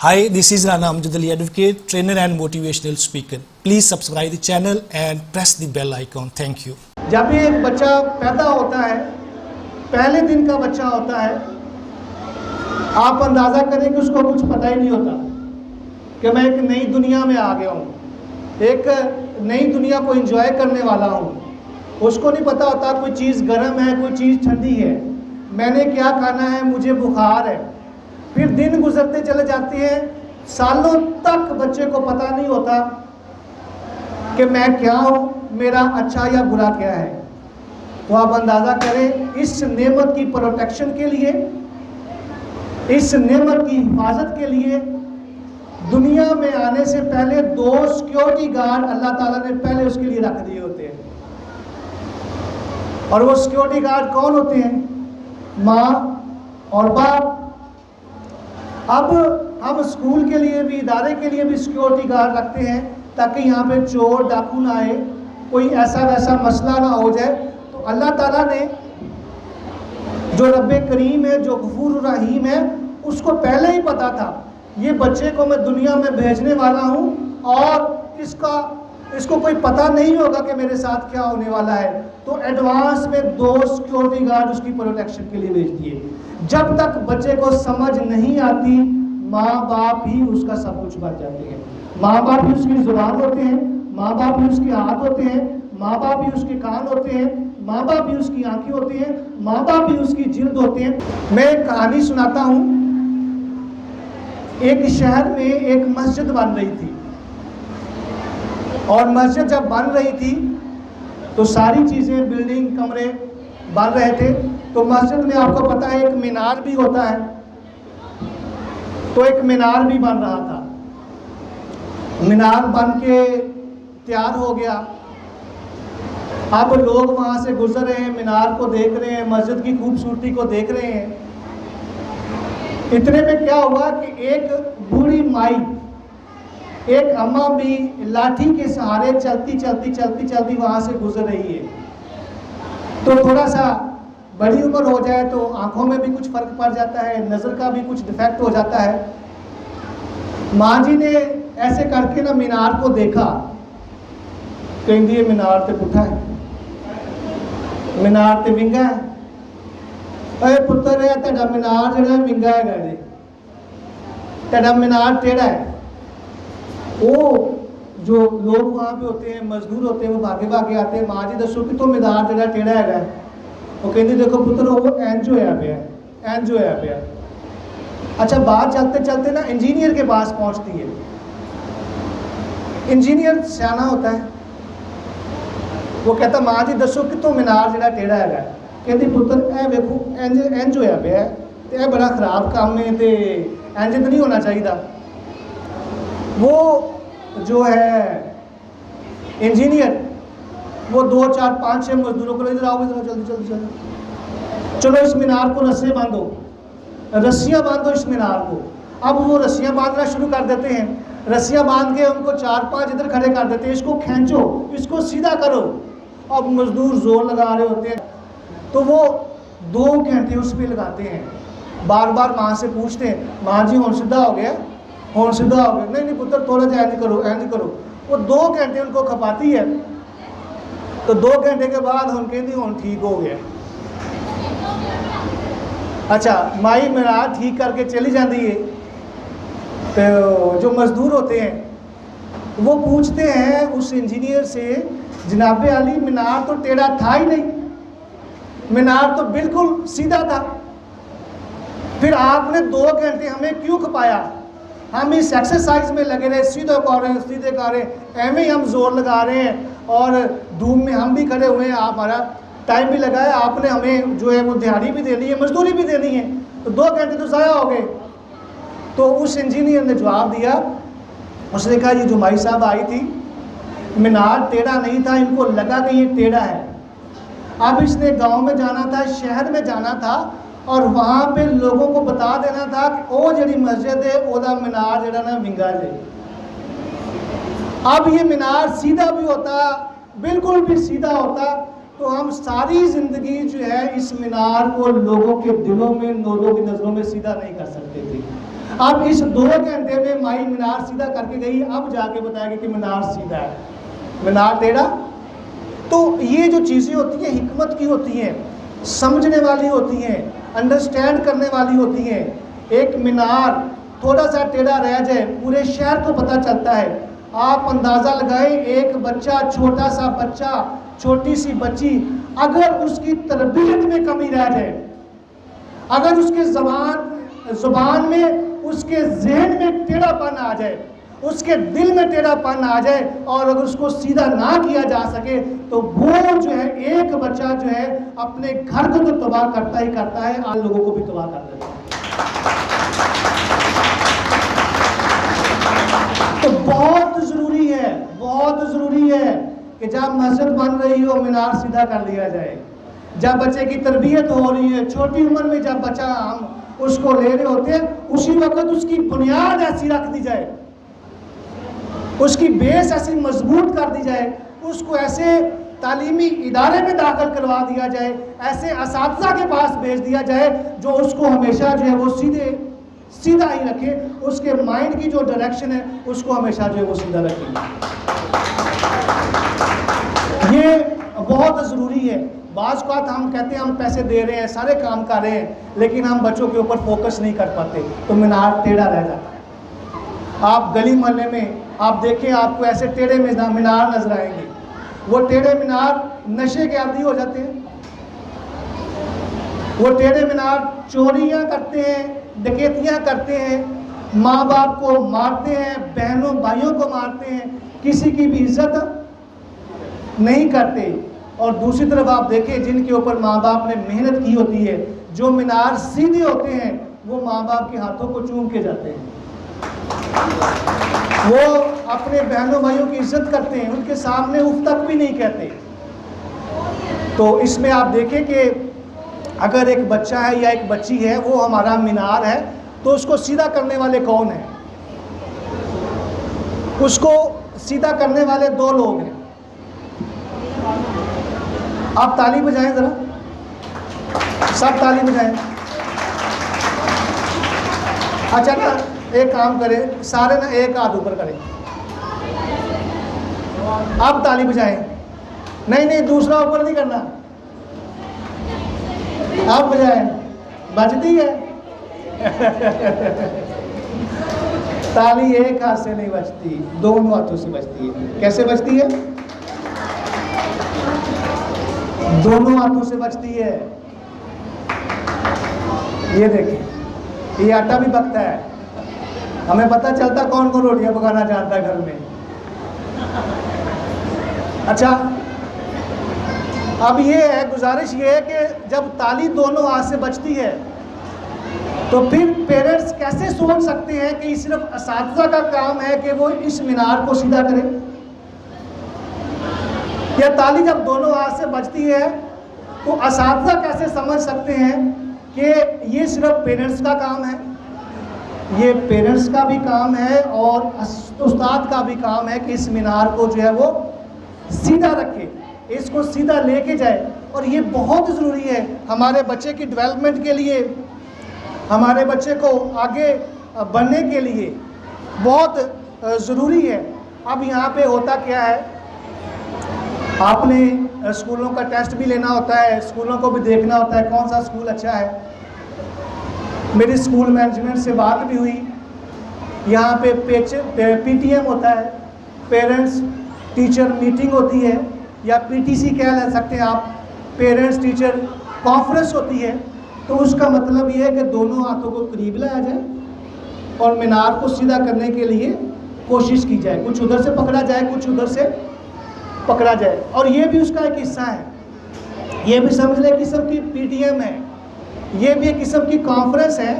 Hi, this is Rana Amjad Ali, advocate, trainer and motivational speaker. Please subscribe the channel and press the bell icon. Thank you. जब भी एक बच्चा पैदा होता है, पहले दिन का बच्चा होता है, आप अंदाज़ा करें कि उसको कुछ पता ही नहीं होता कि मैं एक नई दुनिया में आ गया हूँ, एक नई दुनिया को एंजॉय करने वाला हूँ। उसको नहीं पता होता कोई चीज़ गर्म है, कोई चीज़ ठंडी है, मैंने क्या खाना है, मुझे बुखार है। फिर दिन गुजरते चले जाते हैं, सालों तक बच्चे को पता नहीं होता कि मैं क्या हूँ, मेरा अच्छा या बुरा क्या है। तो आप अंदाज़ा करें, इस नेमत की प्रोटेक्शन के लिए, इस नेमत की हिफाजत के लिए दुनिया में आने से पहले 2 सिक्योरिटी गार्ड अल्लाह ताला ने पहले उसके लिए रख दिए होते हैं। और वो सिक्योरिटी गार्ड कौन होते हैं? माँ और बाप। अब हम स्कूल के लिए भी, इदारे के लिए भी सिक्योरिटी गार्ड रखते हैं ताकि यहाँ पे चोर डाकू ना आए, कोई ऐसा वैसा मसला ना हो जाए। तो अल्लाह ताला ने जो रब्बे करीम है, जो गफूर रहीम है, उसको पहले ही पता था ये बच्चे को मैं दुनिया में भेजने वाला हूँ और इसको कोई पता नहीं होगा कि मेरे साथ क्या होने वाला है। तो एडवांस में 2 सिक्योरिटी गार्ड उसकी प्रोटेक्शन के लिए भेज दिए। जब तक बच्चे को समझ नहीं आती, माँ बाप ही उसका सब कुछ बन जाते हैं। माँ बाप ही उसकी जुबान होते हैं, माँ बाप ही उसके हाथ होते हैं, माँ बाप ही उसके कान होते हैं, माँ बाप ही उसकी आंखें होती हैं, माँ बाप ही उसकी जिल्द होते हैं। मैं एक कहानी सुनाता हूँ। एक शहर में एक मस्जिद बन रही थी और मस्जिद जब बन रही थी तो सारी चीज़ें, बिल्डिंग, कमरे बन रहे थे। तो मस्जिद में आपको पता है एक मीनार भी होता है, तो एक मीनार भी बन रहा था। मीनार बन के तैयार हो गया। अब लोग वहाँ से गुजर रहे हैं, मीनार को देख रहे हैं, मस्जिद की खूबसूरती को देख रहे हैं। इतने में क्या हुआ कि एक बूढ़ी माई, एक अम्मा भी लाठी के सहारे चलती वहाँ से गुजर रही है। तो थोड़ा सा बड़ी उम्र हो जाए तो आंखों में भी कुछ फर्क पड़ जाता है, नज़र का भी कुछ डिफेक्ट हो जाता है। माँ जी ने ऐसे करके ना मीनार को देखा, कहेंगे ये मीनार ते पुट्ठा है, मीनार ते विंगा है। अरे पुत्र है, तेरा मीनार जो है विंगा है, तेरा मीनार टेढ़ा है। वो जो लोग वहाँ पे होते हैं, मजदूर होते हैं, वो भागे भागे आते हैं, माँ जी दसो कि तो मीनार जो टेढ़ा है। वो कहते देखो पुत्र, वो एंज होया पे है, एंज होया पे है। अच्छा, बात चलते चलते ना इंजीनियर के पास पहुँचती है। इंजीनियर सियाना होता है, वो कहता माँ जी दसो कि तो मीनार जो टेढ़ा है। कहती पुत्र ए वेखो इंज होया पे है, तो यह बड़ा खराब काम है, तो इंज तो नहीं होना चाहिए। वो जो है इंजीनियर, वो 2 4 5 6 मजदूरों को इधर आओ, इधर जल्दी चलो इस मीनार को रस्सियाँ बांधो, रस्सियाँ बांधो इस मीनार को। अब वो रस्सियाँ बांधना शुरू कर देते हैं। रस्सियाँ बांध के उनको 4 5 इधर खड़े कर देते हैं, इसको खींचो, इसको सीधा करो। अब मजदूर जोर लगा रहे होते हैं, तो वो 2 घंटे उस पर लगाते हैं। बार बार माँ से पूछते हैं, माँ जी हम सीधा हो गया, हम सीधा हो गया। नहीं पुत्र, थोड़ा सा ऐंज करो, ऐंज करो। वो 2 घंटे उनको खपाती है। तो 2 घंटे के बाद हम कहती हम ठीक हो गया। अच्छा, माई मीनार ठीक करके चली जाती है। तो जो मजदूर होते हैं वो पूछते हैं उस इंजीनियर से, जनाबे अली मीनार तो टेढ़ा था ही नहीं, मीनार तो बिल्कुल सीधा था, फिर आपने 2 घंटे हमें क्यों खपाया? हम इस एक्सरसाइज में लगे रहे, सीधे कर रहे हैं, सीधे कर रहे हैं, एवं ही हम जोर लगा रहे हैं और धूप में हम भी खड़े हुए हैं, आप हमारा टाइम भी लगाया, आपने हमें जो है वो दिहाड़ी भी देनी है, मजदूरी भी देनी है, तो 2 घंटे तो ज़ाया हो गए। तो उस इंजीनियर ने जवाब दिया, उसने कहा ये जो माई साहब आई थी, मीनार टेढ़ा नहीं था, इनको लगा कि ये टेढ़ा है। अब इसने गांव में जाना था, शहर में जाना था और वहाँ पे लोगों को बता देना था कि वो जड़ी मस्जिद है ओदा मीनार जड़ा ना विंगा है। अब ये मीनार सीधा भी होता, बिल्कुल भी सीधा होता, तो हम सारी ज़िंदगी जो है इस मीनार को लोगों के दिलों में, लोगों की नज़रों में सीधा नहीं कर सकते थे। अब इस 2 घंटे में माई मीनार सीधा करके गई, अब जाके बताएगी कि मीनार सीधा है, मीनार टेढ़ा। तो ये जो चीज़ें होती हैं हिकमत की होती हैं, समझने वाली होती हैं, अंडरस्टैंड करने वाली होती हैं। एक मीनार थोड़ा सा टेढ़ा रह जाए पूरे शहर को पता चलता है। आप अंदाज़ा लगाएं, एक बच्चा, छोटा सा बच्चा, छोटी सी बच्ची, अगर उसकी तरबियत में कमी रह जाए, अगर उसके ज़ुबान में, उसके जहन में टेढ़ापन आ जाए, उसके दिल में टेढ़ापन आ जाए और अगर उसको सीधा ना किया जा सके, तो वो जो है एक बच्चा जो है अपने घर को तो तबाह करता ही करता है, आम लोगों को भी तबाह कर देता है। तो बहुत ज़रूरी है कि जब मस्जिद बन रही हो मीनार सीधा कर लिया जाए। जब बच्चे की तरबियत हो रही है, छोटी उम्र में जब बच्चा हम उसको ले रहे होते हैं, उसी वक्त उसकी बुनियाद ऐसी रख दी जाए, उसकी बेस ऐसी मजबूत कर दी जाए, उसको ऐसे तालीमी इदारे में दाखिल करवा दिया जाए, ऐसे असातिज़ा के पास भेज दिया जाए जो उसको हमेशा जो है वो सीधा ही रखे, उसके माइंड की जो डायरेक्शन है उसको हमेशा जो है वो सीधा रखे। ये बहुत ज़रूरी है। बाज़ बात हम कहते हैं हम पैसे दे रहे हैं, सारे काम कर रहे हैं, लेकिन हम बच्चों के ऊपर फोकस नहीं कर पाते, तो मीनार टेढ़ा रह जाता है। आप गली मोहल्ले में आप देखें, आपको ऐसे टेढ़े मीनार नजर आएंगे। वो टेढ़े मीनार नशे के आदी हो जाते हैं, वो टेढ़े मीनार चोरियां करते हैं, डकैतियां करते हैं, माँ बाप को मारते हैं, बहनों भाइयों को मारते हैं, किसी की भी इज्जत नहीं करते। और दूसरी तरफ आप देखें, जिनके ऊपर माँ बाप ने मेहनत की होती है, जो मीनार सीधे होते हैं, वो माँ बाप के हाथों को चूम के जाते हैं, वो अपने बहनों भाइयों की इज्जत करते हैं, उनके सामने उफ तक भी नहीं कहते। तो इसमें आप देखें कि अगर एक बच्चा है या एक बच्ची है, वो हमारा मीनार है, तो उसको सीधा करने वाले कौन हैं? उसको सीधा करने वाले 2 लोग हैं। आप ताली बजाएं जरा, सब ताली बजाएं। अच्छा ना, एक काम करें, सारे ना एक हाथ ऊपर करें, आप ताली बजाएं। नहीं, दूसरा ऊपर नहीं करना, आप बजाएं, बजती है। ताली एक हाथ से नहीं बजती, दोनों हाथों से बजती है। कैसे बजती है? दोनों हाथों से बजती है। ये देखिए, ये आटा भी पकता है, हमें पता चलता कौन कौन रोटियां पकाना जानता है घर में। अच्छा, अब ये है, गुजारिश ये है कि जब ताली दोनों हाथ से बजती है, तो फिर पेरेंट्स कैसे सोच सकते हैं कि सिर्फ असातिज़ा का काम है कि वो इस मीनार को सीधा करें? या ताली जब दोनों हाथ से बजती है, तो असातिज़ा कैसे समझ सकते हैं कि ये सिर्फ पेरेंट्स का काम है? ये पेरेंट्स का भी काम है और उस्ताद का भी काम है कि इस मीनार को जो है वो सीधा रखे, इसको सीधा लेके जाए। और ये बहुत ज़रूरी है हमारे बच्चे की डेवलपमेंट के लिए, हमारे बच्चे को आगे बढ़ने के लिए बहुत ज़रूरी है। अब यहाँ पे होता क्या है, आपने स्कूलों का टेस्ट भी लेना होता है, स्कूलों को भी देखना होता है कौन सा स्कूल अच्छा है। मेरी स्कूल मैनेजमेंट से बात भी हुई, यहाँ पे PTM होता है, पेरेंट्स टीचर मीटिंग होती है, या PTC कह सकते हैं आप, पेरेंट्स टीचर कॉन्फ्रेंस होती है। तो उसका मतलब ये है कि दोनों हाथों को करीब लाया जाए और मीनार को सीधा करने के लिए कोशिश की जाए, कुछ उधर से पकड़ा जाए, कुछ उधर से पकड़ा जाए। और ये भी उसका एक हिस्सा है, ये भी समझ लें किस्म की PTM है, ये भी एक किस्म की कॉन्फ्रेंस है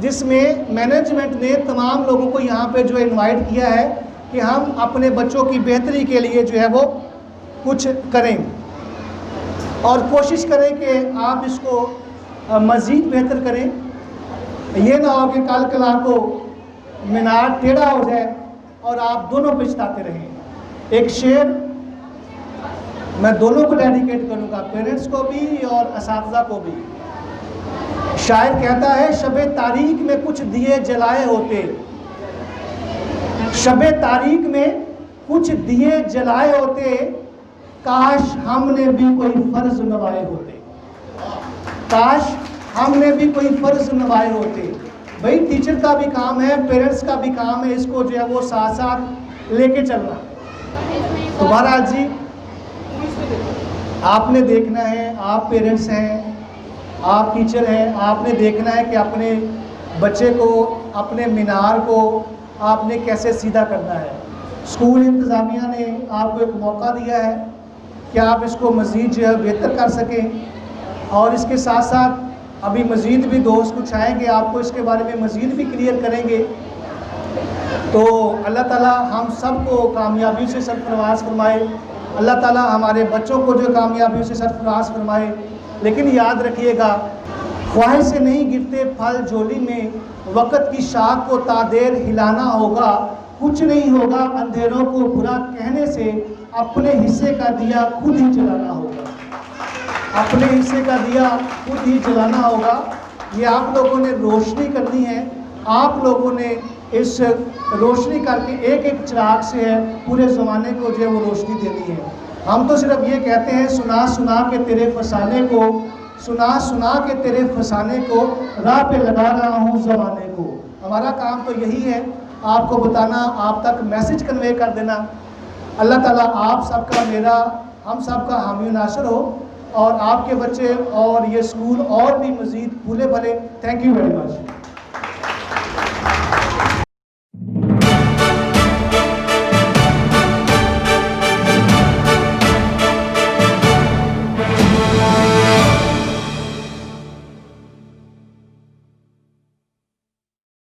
जिसमें मैनेजमेंट ने तमाम लोगों को यहाँ पे जो इनवाइट किया है कि हम अपने बच्चों की बेहतरी के लिए जो है वो कुछ करें और कोशिश करें कि आप इसको मज़ीद बेहतर करें। ये ना हो कि कल कला को मीनार टेढ़ा हो जाए और आप दोनों पछताते रहें। एक शेर मैं दोनों को डेडिकेट करूँगा, पेरेंट्स को भी और असातिज़ा को भी। शायर कहता है शबे तारीख में कुछ दिए जलाए होते, शबे तारीख में कुछ दिए जलाए होते, काश हमने भी कोई फर्ज निभाए होते, काश हमने भी कोई फर्ज निभाए होते। भाई टीचर का भी काम है, पेरेंट्स का भी काम है, इसको जो है वो साथ साथ लेके चलना। तो महाराज जी आपने देखना है, आप पेरेंट्स हैं, आप टीचर हैं, आपने देखना है कि अपने बच्चे को, अपने मीनार को आपने कैसे सीधा करना है। स्कूल इंतज़ामिया ने आपको एक मौका दिया है कि आप इसको मज़ीद जो है बेहतर कर सकें। और इसके साथ साथ अभी मज़ीद भी दोस्त कुछ आएंगे, आपको इसके बारे में मज़ीद भी क्लियर करेंगे। तो अल्लाह ताला हम सबको कामयाबी से सरफराज फरमाए, अल्लाह ताला हमारे बच्चों को जो कामयाबी से सरफराज फरमाए। लेकिन याद रखिएगा, ख्वाहिश से नहीं गिरते फल झोली में, वक़्त की शाख को तादेर हिलाना होगा। कुछ नहीं होगा अंधेरों को बुरा कहने से, अपने हिस्से का दिया खुद ही जलाना होगा, अपने हिस्से का दिया खुद ही जलाना होगा। ये आप लोगों ने रोशनी करनी है, आप लोगों ने इस रोशनी करके एक एक चिराग से है पूरे ज़माने को जो है वो रोशनी देनी है। हम तो सिर्फ ये कहते हैं सुना सुना के तेरे फसाने को, सुना सुना के तेरे फसाने को, राह पे लगा रहा हूँ ज़माने को। हमारा काम तो यही है, आपको बताना, आप तक मैसेज कन्वे कर देना। अल्लाह ताला आप सबका, मेरा, हम सब का हामी नासर हो, और आपके बच्चे और ये स्कूल और भी मज़ीद फूले भले। Thank you very much.